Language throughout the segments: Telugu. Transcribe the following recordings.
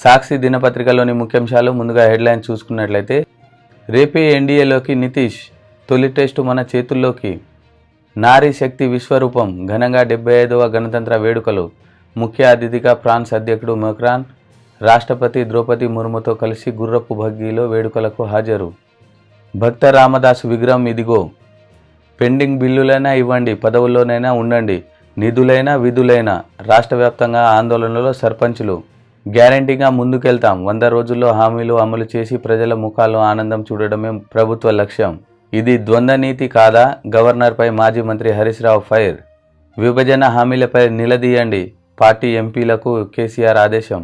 సాక్షి దినపత్రికలోని ముఖ్యాంశాలు ముందుగా హెడ్లైన్ చూసుకున్నట్లయితే, రేపే ఎన్డీఏలోకి నితీష్, తొలి టెస్టు మన చేతుల్లోకి, నారీ శక్తి విశ్వరూపం, ఘనంగా 75వ గణతంత్ర వేడుకలు, ముఖ్య అతిథిగా ఫ్రాన్స్ అధ్యక్షుడు మెక్రాన్, రాష్ట్రపతి ద్రౌపది ముర్ముతో కలిసి గుర్రపు బగ్గీలో వేడుకలకు హాజరు. భక్త రామదాసు విగ్రహం ఇదిగో, పెండింగ్ బిల్లులైనా ఇవ్వండి, పదవుల్లోనైనా ఉండండి, నిధులైనా విధులైనా, రాష్ట్ర వ్యాప్తంగా ఆందోళనలో సర్పంచులు. గ్యారంటీగా ముందుకెళ్తాం, 100 రోజుల్లో హామీలు అమలు చేసి ప్రజల ముఖాల్లో ఆనందం చూడడమే ప్రభుత్వ లక్ష్యం. ఇది ద్వంద్వ నీతి కాదా? గవర్నర్పై మాజీ మంత్రి హరీష్ రావు ఫైర్. విభజన హామీలపై నిలదీయండి, పార్టీ ఎంపీలకు కేసీఆర్ ఆదేశం.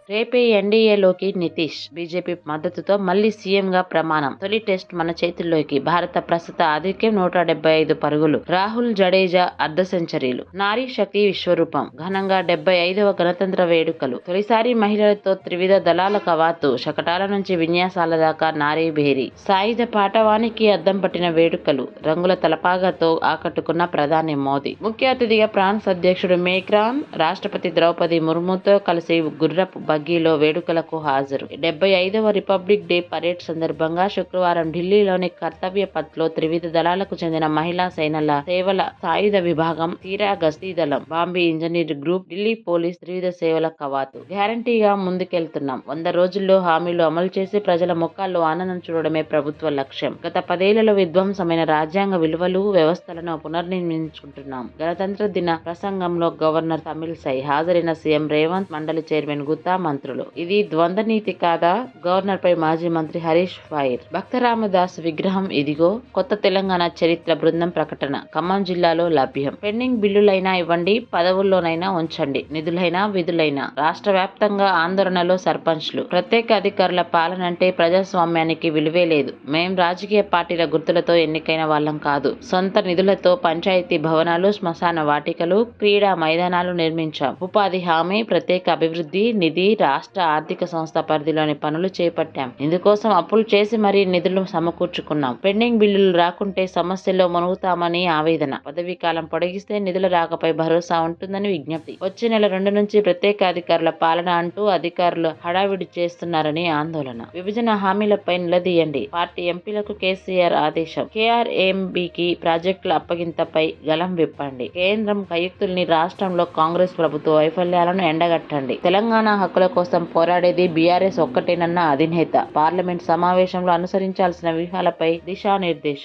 రేపే ఎన్డీఏలోకి నితీష్, బీజేపీ మద్దతుతో మళ్లీ సీఎంగా ప్రమాణం. తొలి టెస్ట్ మన చేతుల్లోకి, భారత ప్రస్తుత ఆధిక్యం 175 పరుగులు. రాహుల్ జడేజా అర్ధ సెంచరీలు. నారీ శక్తి విశ్వరూపం, ఘనంగా 75వ గణతంత్ర వేడుకలు. తొలిసారి మహిళలతో త్రివిధ దళాల కవాతు, శకటాల నుంచి విన్యాసాల దాకా నారీ భేరీ. సాయుధ పాటవానికి అద్దం పట్టిన వేడుకలు, రంగుల తలపాగాతో ఆకట్టుకున్న ప్రధాని మోదీ. ముఖ్య అతిథిగా ఫ్రాన్స్ అధ్యక్షుడు మేక్రాన్, రాష్ట్రపతి ద్రౌపది ముర్ముతో కలిసి గుర్రపు బగ్గీలో వేడుకలకు హాజరు. 75వ రిపబ్లిక్ డే పరేడ్ సందర్భంగా శుక్రవారం ఢిల్లీలోని కర్తవ్య పథ్లో త్రివిధ దళాలకు చెందిన మహిళా సేనల సేవల సాయుధ విభాగం, తీరా గస్తీ దళం, Bombay engineer group, Delhi police త్రివిధ సేవల కవాతు. గ్యారంటీగా ముందుకెళ్తున్నాం, 100 రోజుల్లో హామీలు అమలు చేసి ప్రజల ముఖాల్లో ఆనందం చూడడమే ప్రభుత్వ లక్ష్యం. గత 10 ఏళ్లలో విధ్వంసమైన రాజ్యాంగ విలువలు, వ్యవస్థలను పునర్నిర్మించుకుంటున్నాం. గణతంత్ర దిన ప్రసంగంలో గవర్నర్ తమిళిసై, హాజరైన సీఎం రేవంత్, మండలి చైర్మన్ గుత్తా, మంత్రులు. ఇది ద్వంద్వ నీతి కాదా? గవర్నర్ పై మాజీ మంత్రి హరీష్ ఫైర్. భక్త రామదాసు విగ్రహం ఇదిగో, కొత్త తెలంగాణ చరిత్ర బృందం ప్రకటన. ఖమ్మం జిల్లాలో లభ్యం. పెండింగ్ బిల్లులైనా ఇవ్వండి, పదవుల్లోనైనా ఉంచండి, నిధులైనా విధులైనా. రాష్ట్ర వ్యాప్తంగా ఆందోళనలో సర్పంచ్లు. ప్రత్యేక అధికారుల పాలనంటే ప్రజాస్వామ్యానికి విలువే లేదు. మేం రాజకీయ పార్టీల గుర్తులతో ఎన్నికైన వాళ్ళం కాదు. సొంత నిధులతో పంచాయతీ భవనాలు, శ్మశాన వాటికలు, క్రీడా మైదానాలు నిర్మించాం. ఉపాధి హామీ, ప్రత్యేక అభివృద్ధి నిధి, రాష్ట్ర ఆర్థిక సంస్థ పరిధిలోని పనులు చేపట్టాం. ఇందుకోసం అప్పులు చేసి మరీ నిధులు సమకూర్చుకున్నాం. పెండింగ్ బిల్లులు రాకుంటే సమస్యల్లో మునుగుతామని ఆవేదన. పదవీ కాలం పొడిగిస్తే నిధుల రాకపై భరోసా ఉంటుందని విజ్ఞప్తి. వచ్చే నెల 2 నుంచి ప్రత్యేక అధికారుల పాలన అంటూ అధికారులు హడావిడి చేస్తున్నారని ఆందోళన. విభజన హామీలపై నిలదీయండి, పార్టీ ఎంపీలకు కేసీఆర్ ఆదేశం. కేఆర్ఎంబీకి ప్రాజెక్టుల అప్పగింతపై గలం విప్పండి. కేంద్రం కయుక్తుల్ని, రాష్ట్రంలో కాంగ్రెస్ ప్రభుత్వ వైఫల్యాలను ఎండగట్టండి. తెలంగాణ హక్కుల కోసం పోరాడేది బీఆర్ఎస్ ఒక్కటేనన్న అధినేత. పార్లమెంట్ సమావేశంలో అనుసరించాల్సిన వ్యూహాలపై దిశానిర్దేశం.